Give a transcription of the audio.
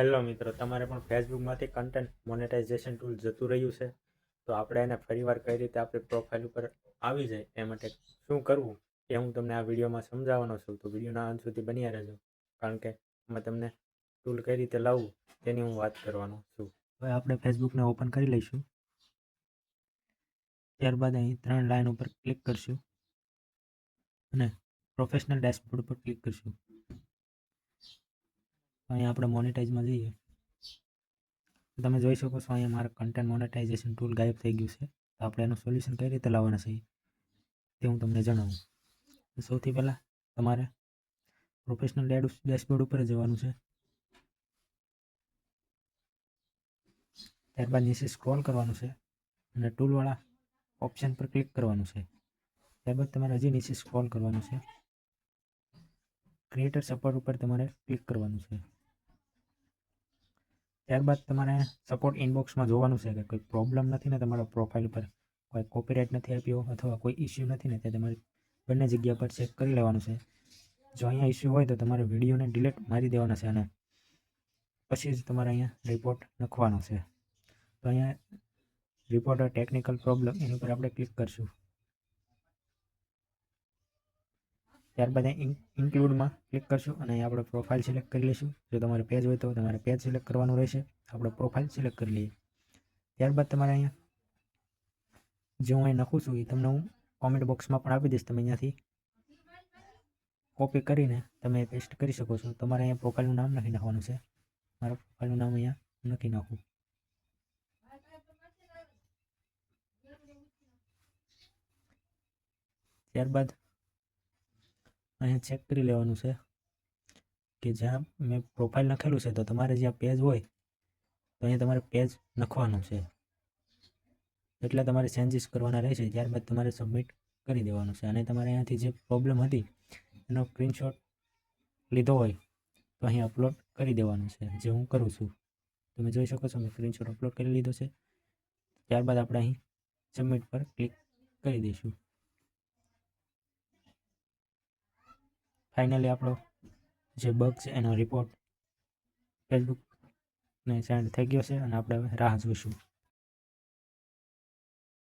Hello મિત્રો, તમારે પણ ફેસબુકમાંથી કન્ટેન્ટ મોનેટાઇઝેશન ટૂલ જતું રહ્યું છે તો આપણે એને ફરીવાર કઈ રીતે આપણી પ્રોફાઇલ ઉપર આવી જાય એ માટે શું કરવું એ હું તમને આ વિડીયોમાં સમજાવવાનો છું. તો વિડીયોના અંત સુધી બન્યા રહેજો, કારણ કે એમાં તમને ટૂલ કઈ રીતે લાવવું તેની હું વાત કરવાનો છું. હવે આપણે ફેસબુકને ઓપન કરી લઈશું. ત્યારબાદ અહીં 3 લાઇન ઉપર ક્લિક કરશું અને પ્રોફેશનલ ડેશબોર્ડ પર ક્લિક કરશું. અહીંયા આપણે મોનેટાઇઝમાં જઈએ. તમે જોઈ શકો છો અહીંયા મારા કન્ટેન્ટ મોનેટાઇઝેશન ટૂલ ગાયબ થઈ ગયું છે. તો આપણે એનું સોલ્યુશન કઈ રીતે લાવવાના છે તે હું તમને જણાવું. સૌથી પહેલાં તમારે પ્રોફેશનલ ડેશબોર્ડ ઉપર જવાનું છે. ત્યારબાદ નીચે સ્ક્રોલ કરવાનું છે અને ટૂલવાળા ઓપ્શન પર ક્લિક કરવાનું છે. ત્યારબાદ તમારે હજી નીચે સ્ક્રોલ કરવાનું છે. ક્રિએટર સપોર્ટ ઉપર તમારે ક્લિક કરવાનું છે. ત્યારબાદ તમારે સપોર્ટ ઇનબોક્સમાં જોવાનું છે કે કોઈ પ્રોબ્લેમ નથી ને તમારા પ્રોફાઇલ પર, કોઈ કોપીરાઇટ નથી આપ્યો અથવા કોઈ ઇસ્યુ નથી ને, તે તમારે બંને જગ્યા પર ચેક કરી લેવાનું છે. જો અહીંયા ઇસ્યુ હોય તો તમારે વિડીયોને ડિલીટ મારી દેવાના છે અને પછી જ તમારે અહીંયા રિપોર્ટ લખવાનો છે. તો અહીંયા રિપોર્ટ ટેકનિકલ પ્રોબ્લેમ એની ઉપર આપણે ક્લિક કરશું. ત્યારબાદ ઇન્ક્લુડમાં ક્લિક કરશું અને અહીં આપણે પ્રોફાઇલ સિલેક્ટ કરી લઈશું. જો તમારે પેજ હોય તો તમારે પેજ સિલેક્ટ કરવાનું રહેશે. આપણે પ્રોફાઇલ સિલેક્ટ કરી લઈએ. ત્યારબાદ તમારે અહીંયા જે હું અહીં લખું છું એ તમને હું કોમેન્ટ બોક્સમાં પણ આપી દઈશ. તમે અહીંયાથી કોપી કરીને તમે પેસ્ટ કરી શકો છો. તમારે અહીંયા પ્રોફાઇલનું નામ લખી નાખવાનું છે. મારા પ્રોફાઇલનું નામ અહીંયા લખી નાખું. ત્યારબાદ અહીંયા ચેક કરી લેવાનું છે કે જ્યાં મેં પ્રોફાઇલ લખેલું છે તો તમારે જ્યાં પેજ હોય તો અહીંયા તમારે પેજ લખવાનું છે. એટલે તમારે ચેન્જીસ કરવાના રહેશે. ત્યારબાદ તમારે સબમિટ કરી દેવાનું છે અને તમારે અહીંયાથી જે પ્રોબ્લેમ હતી એનો સ્ક્રીનશોટ લીધો હોય તો અહીં અપલોડ કરી દેવાનું છે, જે હું કરું છું. તમે જોઈ શકો છો મેં સ્ક્રીનશોટ અપલોડ કરી લીધો છે. ત્યારબાદ આપણે અહીં સબમિટ પર ક્લિક કરી દઈશું. ફાઇનલી આપણો જે બગ છે એનો રિપોર્ટ ફેસબુકને સેન્ડ થઈ ગયો છે અને આપણે હવે રાહ જોઈશું.